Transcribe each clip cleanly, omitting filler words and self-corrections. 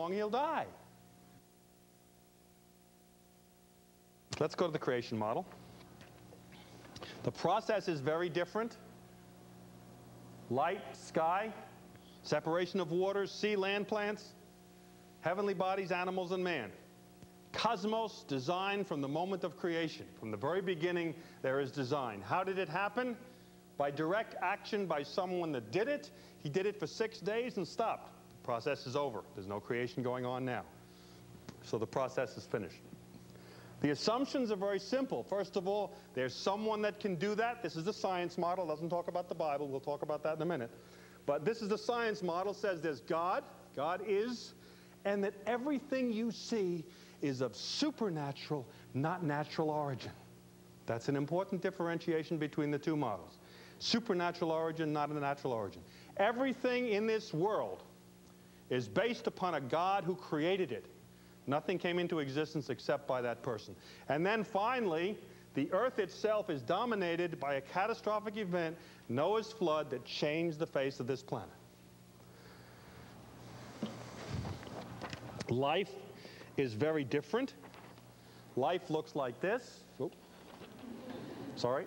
wrong, he'll die. Let's go to the creation model. The process is very different. Light, sky, separation of waters, sea, land, plants, heavenly bodies, animals, and man. Cosmos, design from the moment of creation. From the very beginning, there is design. How did it happen? By direct action by someone that did it. He did it for 6 days and stopped. The process is over. There's no creation going on now. So the process is finished. The assumptions are very simple. First of all, there's someone that can do that. This is the science model. It doesn't talk about the Bible. We'll talk about that in a minute. But this is the science model. It says there's God. God is. And that everything you see is of supernatural, not natural origin. That's an important differentiation between the two models. Supernatural origin, not a natural origin. Everything in this world is based upon a God who created it. Nothing came into existence except by that person. And then finally, the earth itself is dominated by a catastrophic event, Noah's flood, that changed the face of this planet. Life is very different. Life looks like this. Oop. Sorry.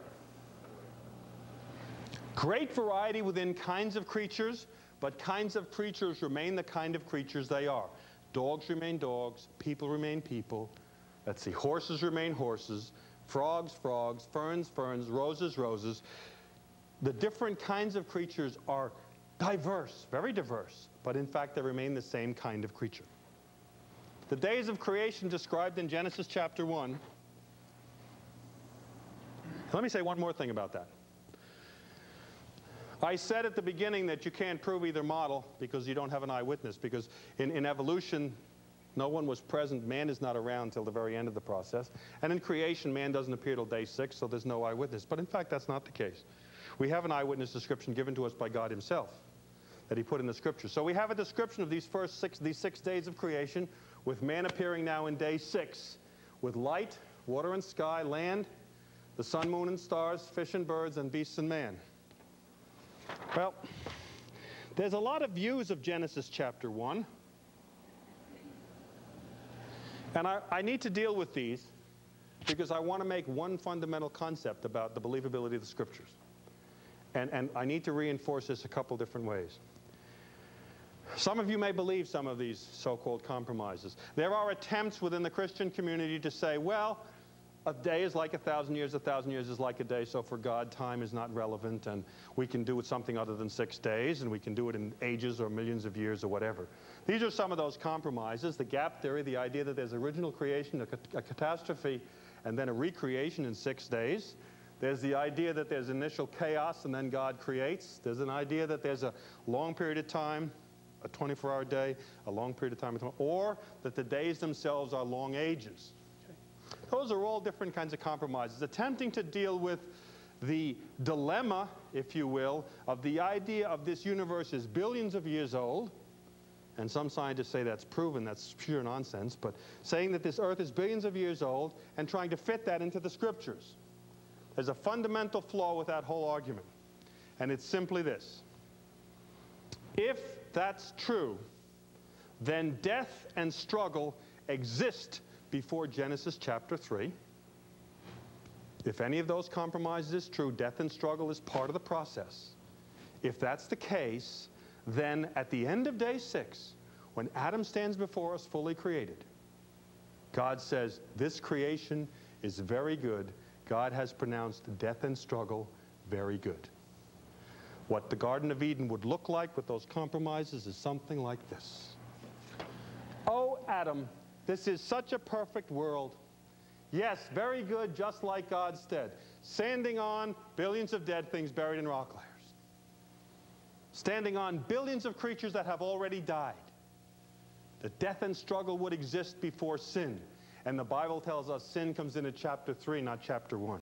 Great variety within kinds of creatures, but kinds of creatures remain the kind of creatures they are. Dogs remain dogs, people remain people. Let's see, horses remain horses, frogs, frogs, ferns, ferns, roses, roses. The different kinds of creatures are diverse, very diverse, but in fact they remain the same kind of creature. The days of creation described in Genesis chapter 1. Let me say one more thing about that. I said at the beginning that you can't prove either model because you don't have an eyewitness, because in evolution, no one was present. Man is not around till the very end of the process. And in creation, man doesn't appear till day 6, so there's no eyewitness. But in fact, that's not the case. We have an eyewitness description given to us by God himself that he put in the scriptures. So we have a description of these 6 days of creation, with man appearing now in day 6, with light, water and sky, land, the sun, moon, and stars, fish and birds, and beasts and man. Well, there's a lot of views of Genesis chapter 1. And I need to deal with these because I want to make one fundamental concept about the believability of the scriptures. And I need to reinforce this a couple different ways. Some of you may believe some of these so-called compromises. There are attempts within the Christian community to say, well, a day is like 1,000 years, 1,000 years is like a day, so for God, time is not relevant, and we can do it something other than 6 days, and we can do it in ages or millions of years or whatever. These are some of those compromises. The gap theory, the idea that there's original creation, a catastrophe, and then a recreation in 6 days. There's the idea that there's initial chaos and then God creates. There's an idea that there's a long period of time, a 24-hour day, a long period of time, or that the days themselves are long ages. Those are all different kinds of compromises, attempting to deal with the dilemma, if you will, of the idea of this universe is billions of years old, and some scientists say that's proven, that's pure nonsense, but saying that this earth is billions of years old and trying to fit that into the scriptures. There's a fundamental flaw with that whole argument, and it's simply this. If that's true, then death and struggle exist before Genesis chapter 3. If any of those compromises is true, death and struggle is part of the process. If that's the case, then at the end of day 6, when Adam stands before us fully created, God says, this creation is very good. God has pronounced death and struggle very good. What the Garden of Eden would look like with those compromises is something like this. Oh, Adam, this is such a perfect world. Yes, very good, just like God said. Standing on billions of dead things buried in rock layers. Standing on billions of creatures that have already died. The death and struggle would exist before sin. And the Bible tells us sin comes in at chapter 3, not chapter 1.